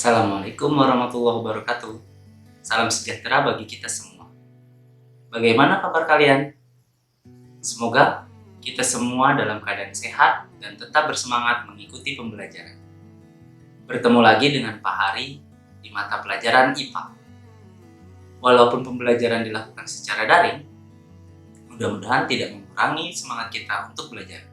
Assalamualaikum warahmatullahi wabarakatuh. Salam sejahtera bagi kita semua. Bagaimana kabar kalian? Semoga kita semua dalam keadaan sehat dan tetap bersemangat mengikuti pembelajaran. Bertemu lagi dengan Pak Hari di mata pelajaran IPA. Walaupun pembelajaran dilakukan secara daring, mudah-mudahan tidak mengurangi semangat kita untuk belajar.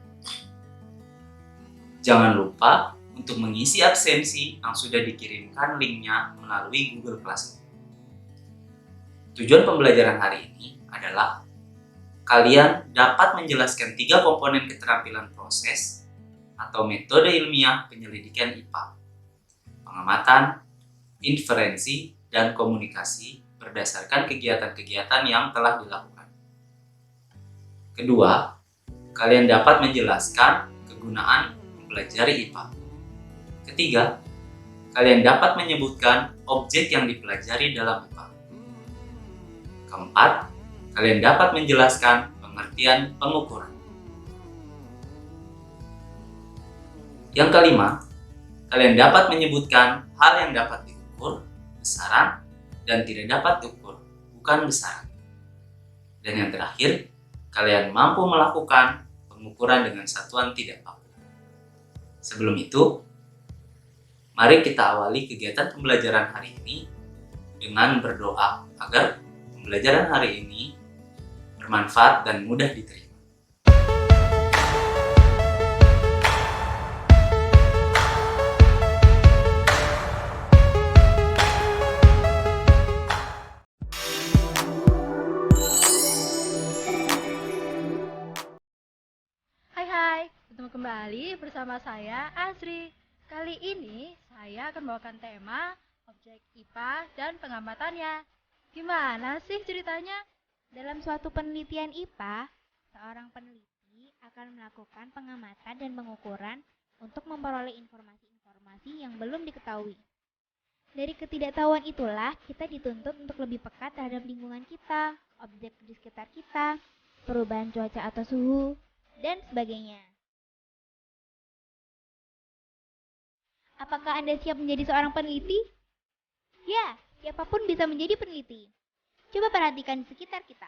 Jangan lupa untuk mengisi absensi yang sudah dikirimkan linknya melalui Google Classroom. Tujuan pembelajaran hari ini adalah kalian dapat menjelaskan 3 komponen keterampilan proses atau metode ilmiah penyelidikan IPA: pengamatan, inferensi, dan komunikasi berdasarkan kegiatan-kegiatan yang telah dilakukan. Kedua, kalian dapat menjelaskan kegunaan mempelajari IPA. Ketiga, kalian dapat menyebutkan objek yang dipelajari dalam IPA. Keempat, kalian dapat menjelaskan pengertian pengukuran. Yang kelima, kalian dapat menyebutkan hal yang dapat diukur, besaran, dan tidak dapat diukur, bukan besaran. Dan yang terakhir, kalian mampu melakukan pengukuran dengan satuan tidak baku. Sebelum itu, mari kita awali kegiatan pembelajaran hari ini dengan berdoa agar pembelajaran hari ini bermanfaat dan mudah diterima. Hai, bertemu kembali bersama saya Azri. Kali ini saya akan membawakan tema objek IPA dan pengamatannya. Gimana sih ceritanya? Dalam suatu penelitian IPA, seorang peneliti akan melakukan pengamatan dan pengukuran untuk memperoleh informasi-informasi yang belum diketahui. Dari ketidaktahuan itulah kita dituntut untuk lebih peka terhadap lingkungan kita, objek di sekitar kita, perubahan cuaca atau suhu, dan sebagainya. Apakah Anda siap menjadi seorang peneliti? Ya, siapapun bisa menjadi peneliti. Coba perhatikan di sekitar kita.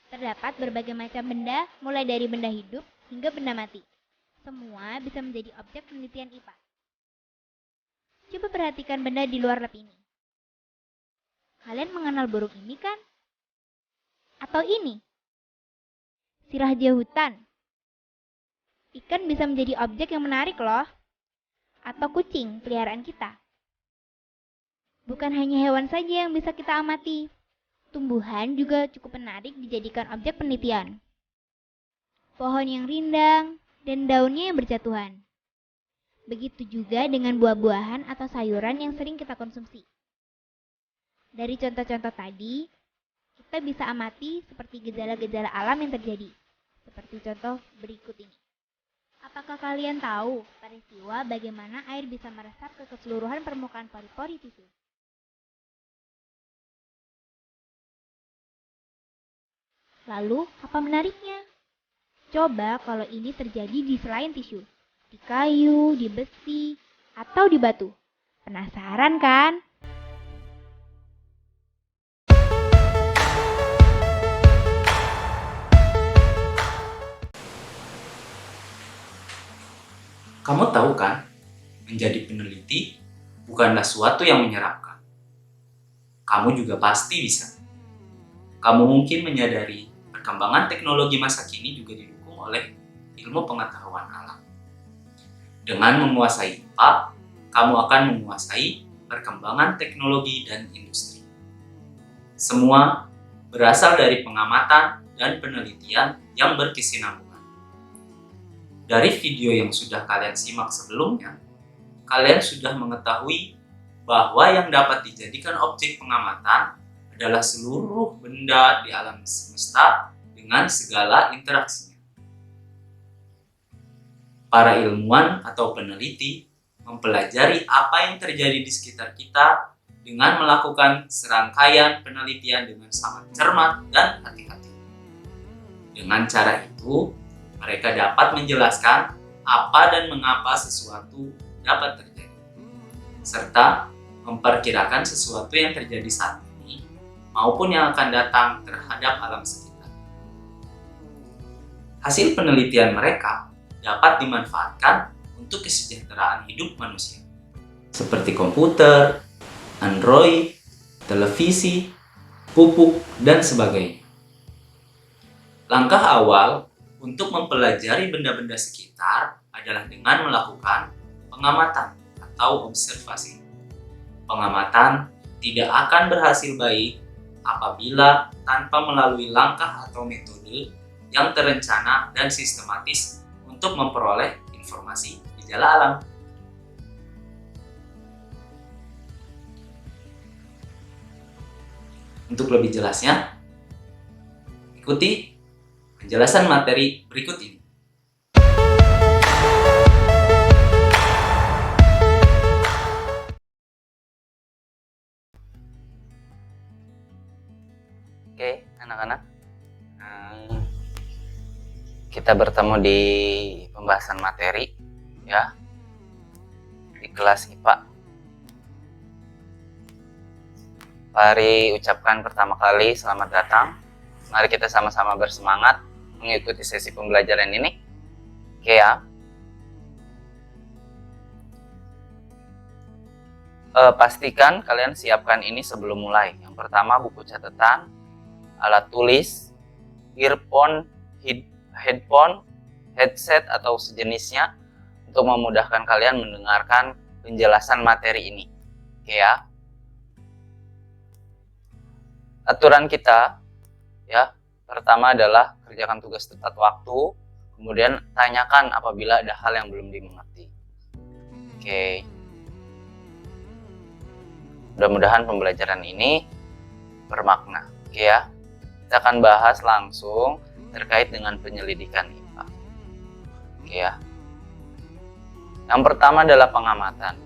Terdapat berbagai macam benda, mulai dari benda hidup hingga benda mati. Semua bisa menjadi objek penelitian IPA. Coba perhatikan benda di luar lab ini. Kalian mengenal burung ini kan? Atau ini? Si raja hutan. Ikan bisa menjadi objek yang menarik loh. Atau kucing, peliharaan kita. Bukan hanya hewan saja yang bisa kita amati. Tumbuhan juga cukup menarik dijadikan objek penelitian. Pohon yang rindang dan daunnya yang berjatuhan. Begitu juga dengan buah-buahan atau sayuran yang sering kita konsumsi. Dari contoh-contoh tadi, kita bisa amati seperti gejala-gejala alam yang terjadi. Seperti contoh berikut ini. Apakah kalian tahu peristiwa bagaimana air bisa meresap ke keseluruhan permukaan pori-pori tisu? Lalu, apa menariknya? Coba kalau ini terjadi di selain tisu, di kayu, di besi, atau di batu. Penasaran kan? Kamu tahu kan, menjadi peneliti bukanlah suatu yang menyeramkan. Kamu juga pasti bisa. Kamu mungkin menyadari perkembangan teknologi masa kini juga didukung oleh ilmu pengetahuan alam. Dengan menguasai IPA, kamu akan menguasai perkembangan teknologi dan industri. Semua berasal dari pengamatan dan penelitian yang berkesinambungan. Dari video yang sudah kalian simak sebelumnya, kalian sudah mengetahui bahwa yang dapat dijadikan objek pengamatan adalah seluruh benda di alam semesta dengan segala interaksinya. Para ilmuwan atau peneliti mempelajari apa yang terjadi di sekitar kita dengan melakukan serangkaian penelitian dengan sangat cermat dan hati-hati. Dengan cara itu, mereka dapat menjelaskan apa dan mengapa sesuatu dapat terjadi, serta memperkirakan sesuatu yang terjadi saat ini maupun yang akan datang terhadap alam sekitar. Hasil penelitian mereka dapat dimanfaatkan untuk kesejahteraan hidup manusia, seperti komputer, Android, televisi, pupuk, dan sebagainya. Langkah awal untuk mempelajari benda-benda sekitar adalah dengan melakukan pengamatan atau observasi. Pengamatan tidak akan berhasil baik apabila tanpa melalui langkah atau metode yang terencana dan sistematis untuk memperoleh informasi gejala alam. Untuk lebih jelasnya, ikuti penjelasan materi berikut ini. Oke, anak-anak, kita bertemu di pembahasan materi ya di kelas IPA. Mari ucapkan pertama kali selamat datang. Mari kita sama-sama bersemangat mengikuti sesi pembelajaran ini. Oke ya. Pastikan kalian siapkan ini sebelum mulai. Yang pertama, buku catatan, alat tulis, earphone, headphone, headset atau sejenisnya untuk memudahkan kalian mendengarkan penjelasan materi ini. Oke ya. Aturan kita ya, pertama adalah kerjakan tugas tepat waktu, kemudian tanyakan apabila ada hal yang belum dimengerti. Oke. Mudah-mudahan pembelajaran ini bermakna. Oke ya. Kita akan bahas langsung terkait dengan penyelidikan IPA. Oke ya. Yang pertama adalah pengamatan.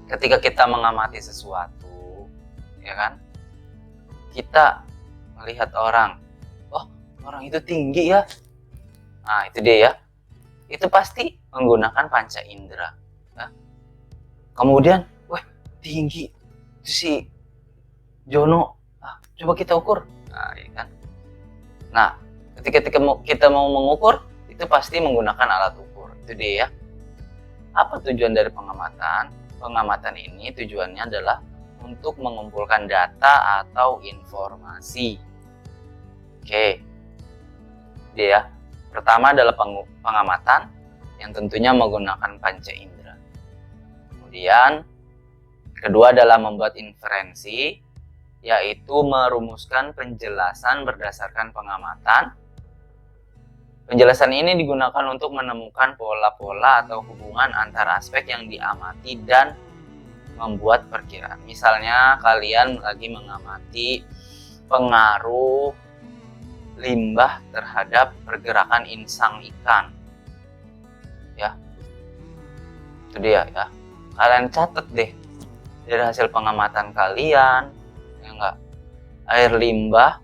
Ketika kita mengamati sesuatu, ya kan? Kita melihat orang, oh orang itu tinggi ya. Nah itu dia ya. Itu pasti menggunakan panca indera. Ya. Kemudian, wah tinggi itu si Jono. Coba kita ukur. Nah, ya kan? Nah, ketika kita mau mengukur, itu pasti menggunakan alat ukur. Itu dia ya. Apa tujuan dari pengamatan? Pengamatan ini tujuannya adalah untuk mengumpulkan data atau informasi. Oke. Dia ya. Pertama adalah pengamatan yang tentunya menggunakan panca indera. Kemudian kedua adalah membuat inferensi, yaitu merumuskan penjelasan berdasarkan pengamatan. Penjelasan ini digunakan untuk menemukan pola-pola atau hubungan antara aspek yang diamati dan membuat perkiraan. Misalnya kalian lagi mengamati pengaruh limbah terhadap pergerakan insang ikan. Ya. Itu dia ya. Kalian catat deh dari hasil pengamatan kalian, ya enggak? Air limbah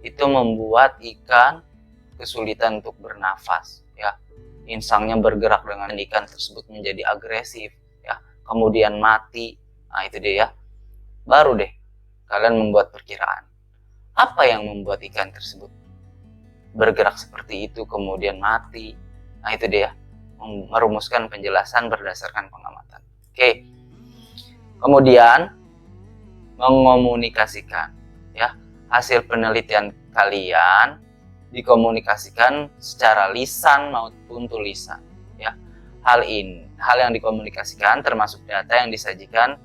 itu membuat ikan kesulitan untuk bernafas, ya. Insangnya bergerak dengan ikan tersebut menjadi agresif, ya. Kemudian mati. Nah, itu dia ya. Baru deh kalian membuat perkiraan. Apa yang membuat ikan tersebut bergerak seperti itu kemudian mati? Nah, itu dia. Merumuskan penjelasan berdasarkan pengamatan. Oke. Kemudian mengomunikasikan, ya. Hasil penelitian kalian dikomunikasikan secara lisan maupun tulisan, ya. Hal yang dikomunikasikan termasuk data yang disajikan,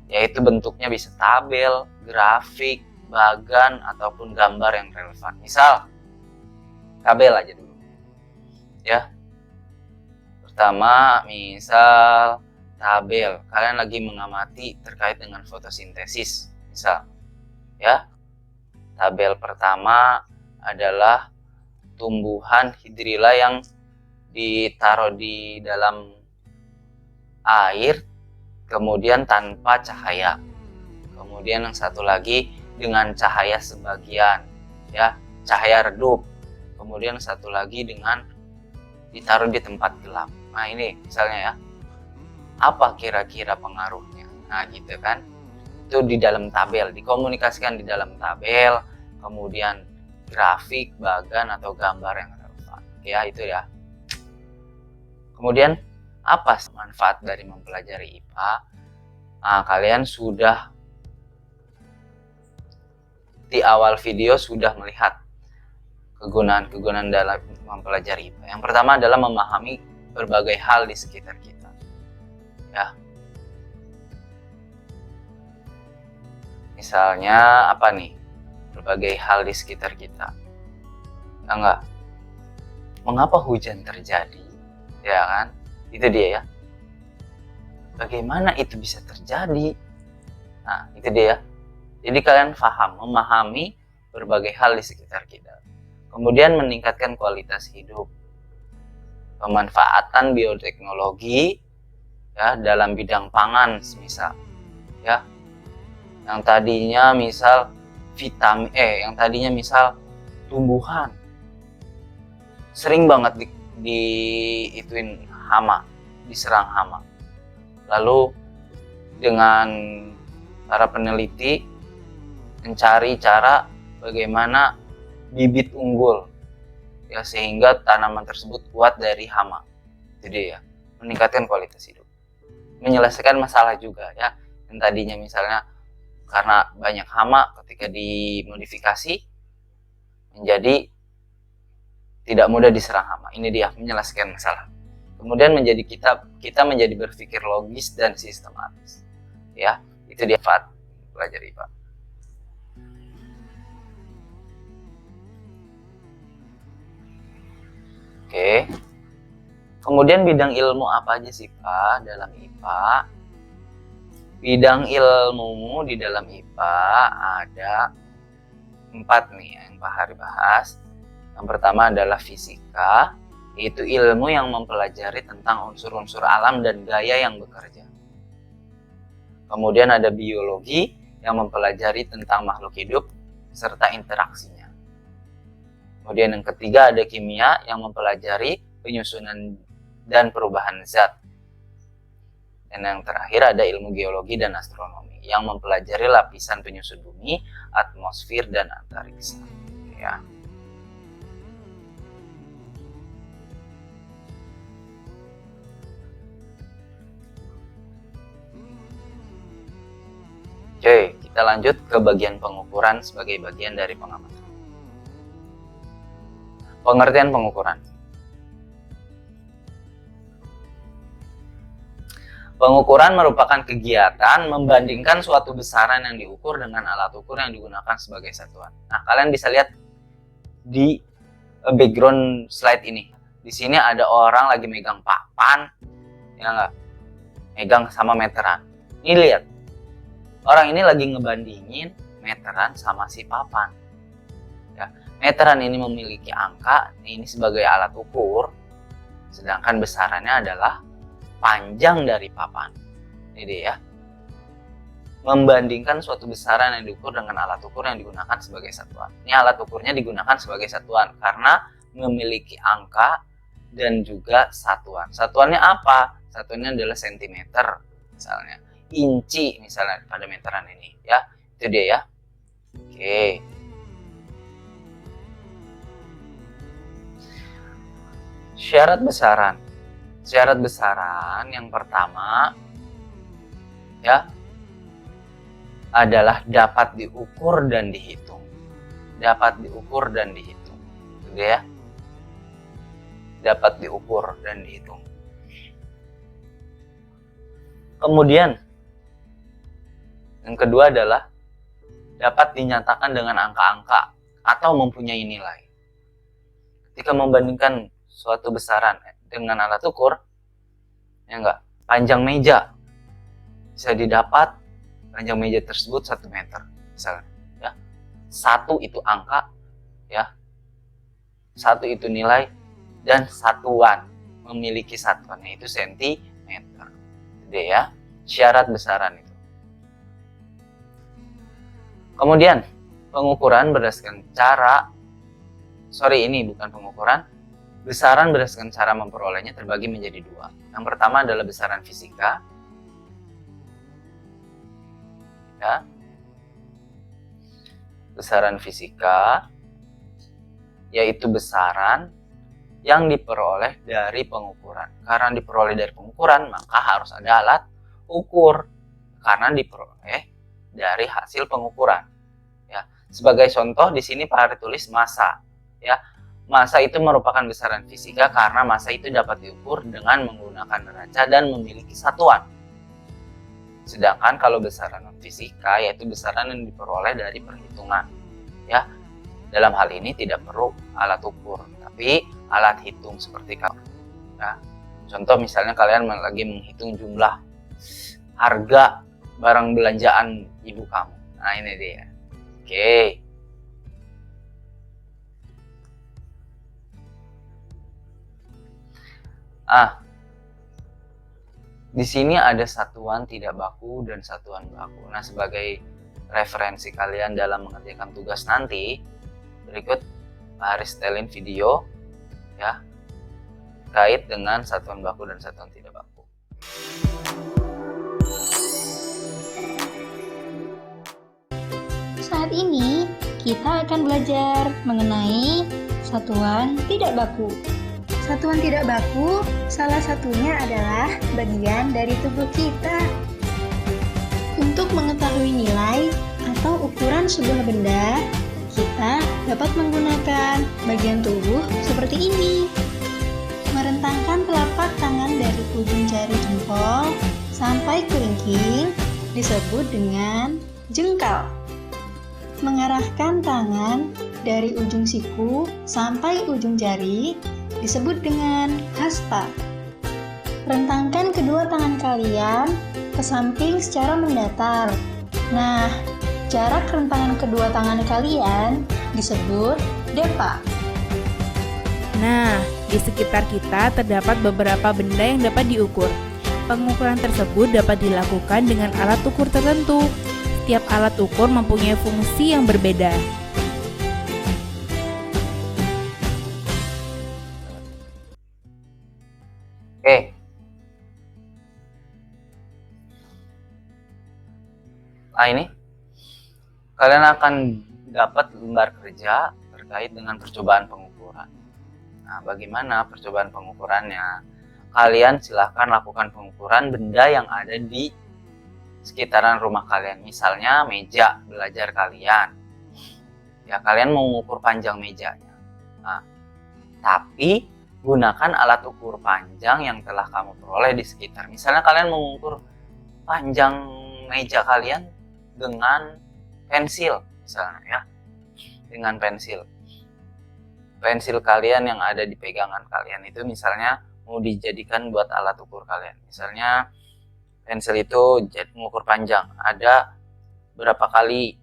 yaitu bentuknya bisa tabel, grafik, bagan ataupun gambar yang relevan. Misal tabel aja dulu, ya. Pertama, misal tabel, kalian lagi mengamati terkait dengan fotosintesis, misal, ya. Tabel pertama adalah tumbuhan hidrilla yang ditaruh di dalam air kemudian tanpa cahaya. Kemudian yang satu lagi dengan cahaya sebagian, ya, cahaya redup. Kemudian satu lagi dengan ditaruh di tempat gelap. Nah, ini misalnya ya. Apa kira-kira pengaruhnya? Nah gitu kan, itu di dalam tabel, dikomunikasikan di dalam tabel, kemudian grafik, bagan atau gambar yang relevan. Ya itu ya. Kemudian apa manfaat dari mempelajari IPA? Nah, kalian sudah di awal video sudah melihat kegunaan-kegunaan dalam mempelajari IPA. Yang pertama adalah memahami berbagai hal di sekitar kita. Ya. Misalnya apa nih? Berbagai hal di sekitar kita. Ya enggak? Mengapa hujan terjadi? Ya kan? Itu dia ya. Bagaimana itu bisa terjadi? Nah, itu dia ya. Jadi kalian memahami berbagai hal di sekitar kita. Kemudian meningkatkan kualitas hidup. Pemanfaatan bioteknologi ya dalam bidang pangan semisal ya. Yang tadinya misal yang tadinya misal tumbuhan sering banget ituin hama, diserang hama. Lalu dengan para peneliti mencari cara bagaimana bibit unggul ya sehingga tanaman tersebut kuat dari hama. Jadi ya, meningkatkan kualitas hidup. Menyelesaikan masalah juga ya. Yang tadinya misalnya karena banyak hama ketika dimodifikasi menjadi tidak mudah diserang hama. Ini dia menyelesaikan masalah. Kemudian menjadi kita menjadi berpikir logis dan sistematis. Ya, itu dia manfaat belajar IPA. Oke. Kemudian bidang ilmu apa aja sih Pak dalam IPA? Bidang ilmu di dalam IPA ada 4 nih yang Pak Hari bahas. Yang pertama adalah fisika, yaitu ilmu yang mempelajari tentang unsur-unsur alam dan gaya yang bekerja. Kemudian ada biologi yang mempelajari tentang makhluk hidup serta interaksinya. Kemudian yang ketiga ada kimia yang mempelajari penyusunan dan perubahan zat. Dan yang terakhir ada ilmu geologi dan astronomi yang mempelajari lapisan penyusun bumi, atmosfer, dan antariksa. Ya. Oke, kita lanjut ke bagian pengukuran sebagai bagian dari pengamatan. Pengertian pengukuran. Pengukuran merupakan kegiatan membandingkan suatu besaran yang diukur dengan alat ukur yang digunakan sebagai satuan. Nah, kalian bisa lihat di background slide ini. Di sini ada orang lagi megang papan, ya enggak? Megang sama meteran. Ini lihat. Orang ini lagi ngebandingin meteran sama si papan. Ya, meteran ini memiliki angka, ini sebagai alat ukur, sedangkan besarannya adalah panjang dari papan. Ini dia ya. Membandingkan suatu besaran yang diukur dengan alat ukur yang digunakan sebagai satuan. Ini alat ukurnya digunakan sebagai satuan karena memiliki angka dan juga satuan. Satuannya apa? Satuannya adalah sentimeter misalnya. Inci misalnya pada meteran ini ya. Itu dia ya. Oke. Syarat besaran. Syarat besaran yang pertama ya adalah dapat diukur dan dihitung. Dapat diukur dan dihitung. Itu dia ya. Dapat diukur dan dihitung. Kemudian yang kedua adalah dapat dinyatakan dengan angka-angka atau mempunyai nilai. Ketika membandingkan suatu besaran dengan alat ukur, ya enggak, panjang meja bisa didapat panjang meja tersebut 1 meter misalnya, ya. 1 itu angka, ya. 1 itu nilai dan satuan memiliki satuannya itu sentimeter. Jadi ya, syarat besaran itu. Kemudian pengukuran berdasarkan besaran berdasarkan cara memperolehnya terbagi menjadi 2. Yang pertama adalah besaran fisika. Ya. Besaran fisika yaitu besaran yang diperoleh dari pengukuran. Karena diperoleh dari pengukuran, maka harus ada alat ukur. Karena diperoleh dari hasil pengukuran. Ya. Sebagai contoh di sini Pak Hari tulis massa. Ya. Massa itu merupakan besaran fisika karena massa itu dapat diukur dengan menggunakan neraca dan memiliki satuan. Sedangkan kalau besaran non fisika yaitu besaran yang diperoleh dari perhitungan. Ya. Dalam hal ini tidak perlu alat ukur, tapi alat hitung seperti kalkulator. Ya. Contoh misalnya kalian lagi menghitung jumlah harga barang belanjaan ibu kamu. Nah ini dia. Oke. Di sini ada satuan tidak baku dan satuan baku. Nah, sebagai referensi kalian dalam mengerjakan tugas nanti, berikut Pak Haris setelin video ya terkait dengan satuan baku dan satuan tidak baku. Saat ini kita akan belajar mengenai satuan tidak baku. Satuan tidak baku salah satunya adalah bagian dari tubuh kita. Untuk mengetahui nilai atau ukuran sebuah benda, kita dapat menggunakan bagian tubuh seperti ini. Merentangkan telapak tangan dari ujung jari jempol sampai kelingking disebut dengan jengkal. Mengarahkan tangan dari ujung siku sampai ujung jari disebut dengan hasta. Rentangkan kedua tangan kalian ke samping secara mendatar. Nah, jarak rentangan kedua tangan kalian disebut depa. Nah, di sekitar kita terdapat beberapa benda yang dapat diukur. Pengukuran tersebut dapat dilakukan dengan alat ukur tertentu. Setiap alat ukur mempunyai fungsi yang berbeda. Oke. Nah ini, kalian akan dapat lembar kerja terkait dengan percobaan pengukuran. Nah, bagaimana percobaan pengukurannya? Kalian silahkan lakukan pengukuran benda yang ada di sekitaran rumah kalian. Misalnya meja belajar kalian. Ya, kalian mau mengukur panjang mejanya. Nah, tapi gunakan alat ukur panjang yang telah kamu peroleh di sekitar. Misalnya kalian mengukur panjang meja kalian dengan pensil, misalnya ya, dengan pensil. Pensil kalian yang ada di pegangan kalian itu misalnya mau dijadikan buat alat ukur kalian. Misalnya pensil itu mengukur panjang. Ada berapa kali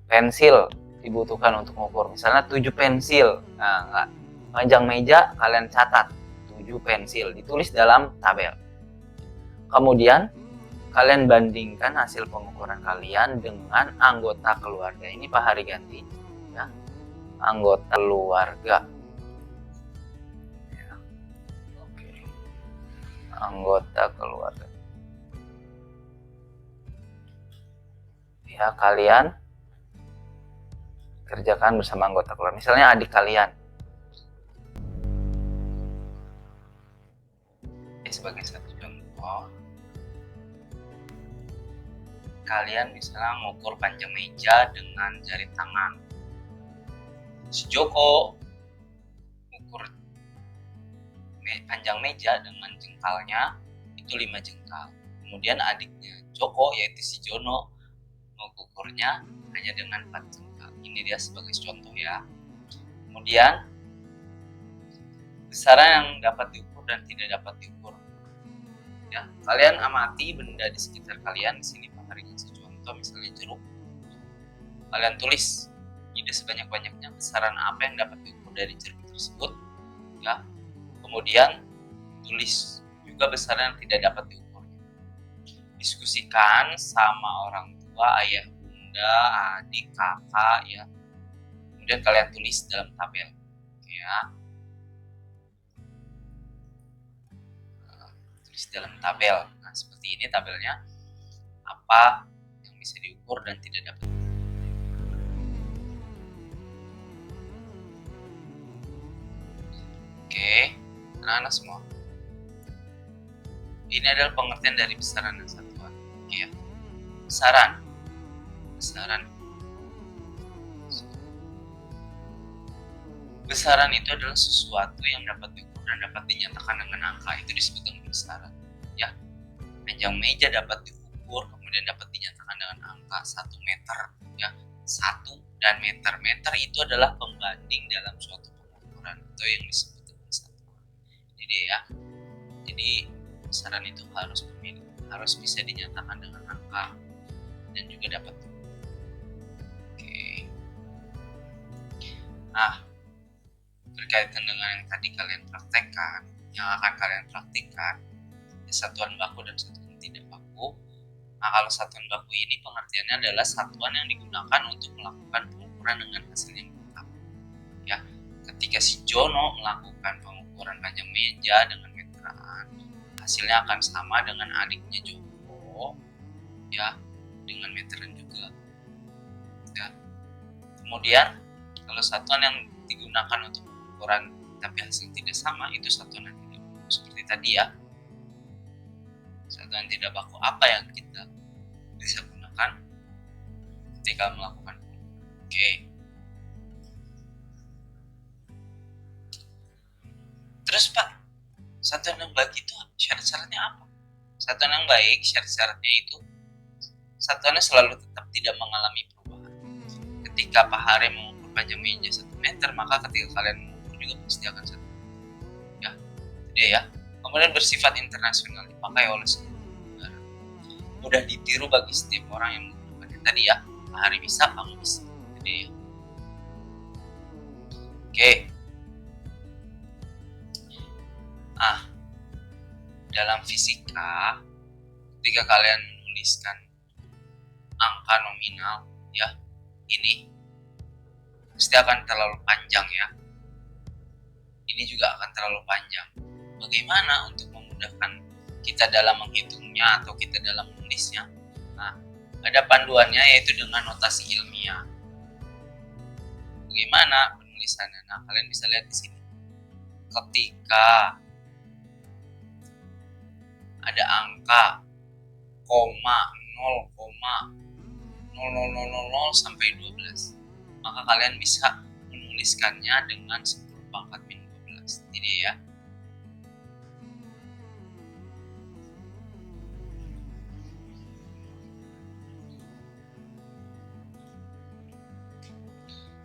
pensil dibutuhkan untuk mengukur? Misalnya 7 pensil. Nah, panjang meja kalian catat 7 pensil, ditulis dalam tabel. Kemudian kalian bandingkan hasil pengukuran kalian dengan anggota keluarga. Ini Pak Hari ganti ya. Anggota keluarga. Ya. Oke. Anggota keluarga. Ya, kalian kerjakan bersama anggota keluarga. Misalnya adik kalian. Sebagai satu contoh, kalian misalnya mengukur panjang meja dengan jari tangan. Si Joko mengukur panjang meja dengan jengkalnya itu 5 jengkal. Kemudian adiknya Joko yaitu si Jono mengukurnya hanya dengan 4 jengkal. Ini dia sebagai contoh ya. Kemudian besaran yang dapat diukur dan tidak dapat diukur. Ya, kalian amati benda di sekitar kalian. Di sini Pak Hari ngasih contoh misalnya jeruk. Kalian tulis ide sebanyak-banyaknya besaran apa yang dapat diukur dari jeruk tersebut. Ya. Kemudian tulis juga besaran yang tidak dapat diukur. Diskusikan sama orang tua, ayah, bunda, adik, kakak ya. Kemudian kalian tulis dalam tabel. Ya. Dalam tabel. Nah, seperti ini tabelnya. apa yang bisa diukur dan tidak dapat. Oke, anak-anak semua. Ini adalah pengertian dari besaran dan satuan. Oke ya. Besaran. Besaran itu adalah sesuatu yang dapat diukur dan dapat dinyatakan dengan angka. Itu disebut dengan besaran. Ya. Panjang meja dapat diukur, kemudian dapat dinyatakan dengan angka 1 meter. Ya. 1 dan meter. Meter itu adalah pembanding dalam suatu pengukuran atau yang disebut dengan satuan. Jadi ya. Jadi besaran itu harus bisa dinyatakan dengan angka dan juga dapat diukur. Oke. Nah, berkaitan dengan yang tadi kalian praktekkan, yang akan kalian praktikkan, satuan baku dan satuan tidak baku. Nah, kalau satuan baku ini pengertiannya adalah satuan yang digunakan untuk melakukan pengukuran dengan hasil yang tetap. Ya, ketika si Jono melakukan pengukuran panjang meja dengan meteran, hasilnya akan sama dengan adiknya Joko, ya, dengan meteran juga. Ya. Kemudian, kalau satuan yang digunakan untuk pengukuran tapi hasil tidak sama, itu satuan yang tidak baku. Seperti tadi ya, satuan tidak baku apa yang kita bisa gunakan ketika melakukan pengukuran. Oke. Terus Pak, satuan yang baik itu syarat-syaratnya apa? Satuan yang baik syarat-syaratnya itu satuannya selalu tetap tidak mengalami perubahan. Ketika Pak Hare mengukur panjang meja 1 meter, maka ketika kalian mengukur juga pasti akan 1 meter. Ya, dia ya. Kemudian bersifat internasional, dipakai oleh seluruh negara. Mudah ditiru bagi setiap orang yang menggunakannya. Tadi ya, Pak Hare bisa, kamu bisa. Jadi ya. Oke. Dalam fisika, ketika kalian menuliskan angka nominal, ya, ini pasti akan terlalu panjang ya. Ini juga akan terlalu panjang. Bagaimana untuk memudahkan kita dalam menghitungnya atau kita dalam menulisnya? Nah, ada panduannya yaitu dengan notasi ilmiah. Bagaimana penulisannya? Nah, kalian bisa lihat di sini. Ketika ada angka koma 0,0000 sampai 12, maka kalian bisa menuliskannya dengan 10 pangkat min 12. Ini ya.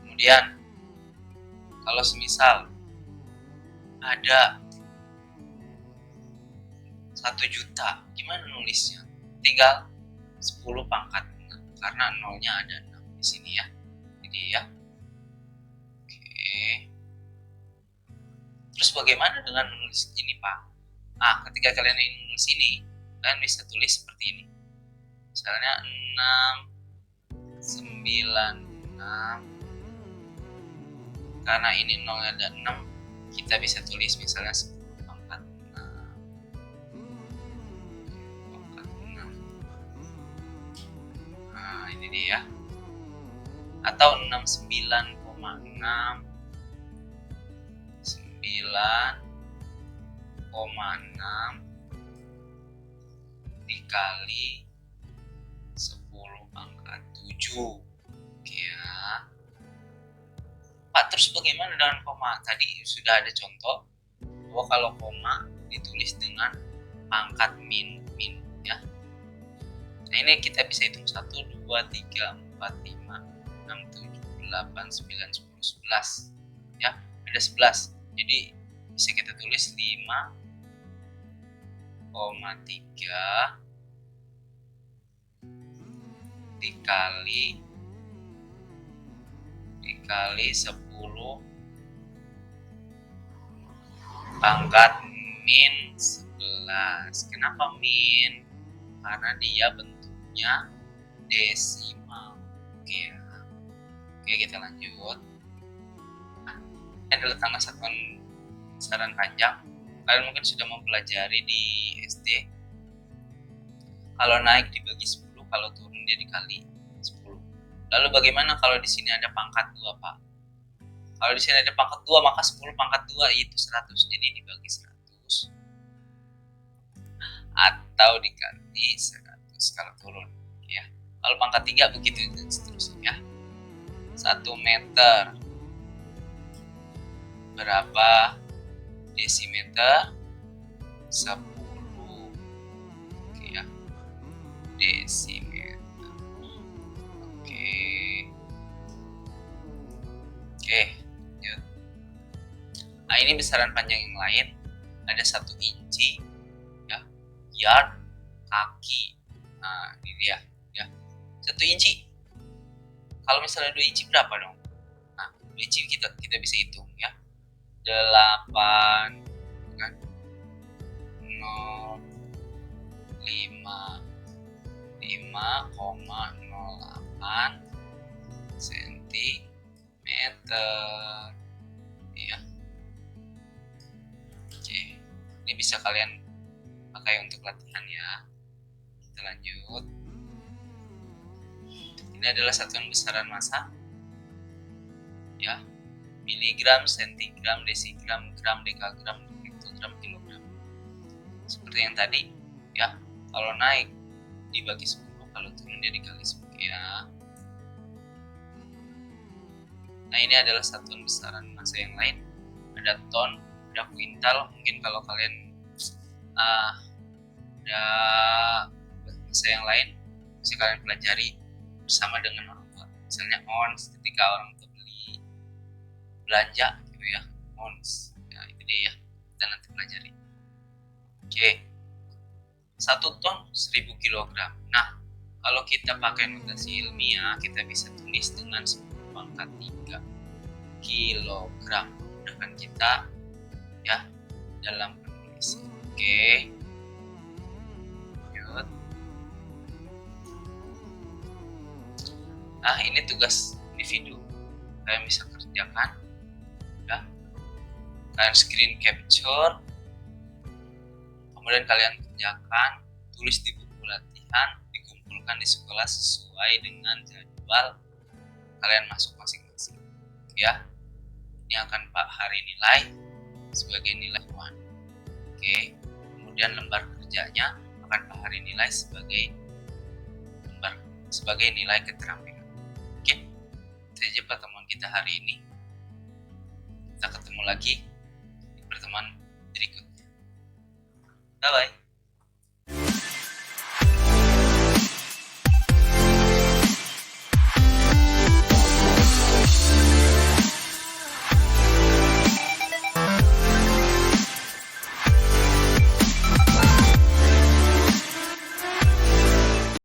Kemudian kalau semisal ada 1 juta, gimana nulisnya? Tinggal 10 pangkat 6, karena nolnya ada 6 di sini ya. Jadi ya. Oke. Terus bagaimana dengan menulis ini, Pak? Nah, ketika kalian ingin menulis ini, kalian bisa tulis seperti ini. Misalnya 696. Karena ini nolnya ada 6, kita bisa tulis misalnya 10 pangkat 6. Nah, ini dia. Atau 69,6 dikali 10 pangkat 7. Oke ya. Pak, terus bagaimana dengan koma? Tadi sudah ada contoh bahwa kalau koma ditulis dengan pangkat min ya. Nah, ini kita bisa hitung 1, 2, 3, 4, 5, 6, 7, 8, 9, 10, 11. Ya, ada 11. Jadi bisa kita tulis 5,3 dikali 10 pangkat min 11. Kenapa min? Karena dia bentuknya desimal. Oke ya. Oke, kita lanjut. Ini adalah tanggal satuan besaran panjang. Kalian mungkin sudah mempelajari di SD. Kalau naik dibagi 10 kalau turun dia dikali 10. Lalu bagaimana kalau di sini ada pangkat 2, Pak? Kalau di sini ada pangkat 2, maka 10 pangkat 2 itu 100. Jadi dibagi 100 atau dikali 100 kalau turun, ya. Kalau pangkat 3 begitu dan seterusnya, ya. 1 meter berapa desimeter? 10, oke ya, desimeter. Oke, lanjut. Nah, ini besaran panjang yang lain. Ada 1 inci, ya, yard, kaki. Nah, ini dia, ya. 1 inci. Kalau misalnya 2 inci berapa dong? Nah, 2 inci kita bisa hitung, ya. 8 kan? 5,08 cm, ya. Oke, ini bisa kalian pakai untuk latihan, ya. Kita lanjut. Ini adalah satuan besaran massa, ya. Miligram, sentigram, desigram, gram, dekagram, hektogram, kilogram. Seperti yang tadi, ya. Kalau naik dibagi 10, kalau turun dia dikali 10, ya. Nah, ini adalah satuan besaran massa yang lain. Ada ton, ada kuintal. Mungkin kalau kalian ada massa yang lain, bisa kalian pelajari bersama dengan orang tua. Misalnya ons, ketika orang tua beli belanja gitu, ya, ons. Ya, itu dia, ya. Kita nanti pelajari. Oke. 1 ton 1000 kg. Nah, kalau kita pakai notasi ilmiah, kita bisa tulis dengan 10 pangkat 3 kilogram. Memudahkan kita, ya, dalam penulisan. Oke. Lanjut. Nah, ini tugas individu. Kalian bisa kerjakan, ya. Kalian screen capture, kemudian kalian kerjakan, tulis di buku latihan, dikumpulkan di sekolah sesuai dengan jadwal kalian masuk masing-masing, ya. Ini akan Pak hari nilai sebagai nilai 1. Oke. Kemudian lembar kerjanya akan Pak hari nilai sebagai nilai keterampilan. Oke. Itu saja pertemuan kita hari ini. Kita ketemu lagi di pertemuan berikutnya. Bye bye.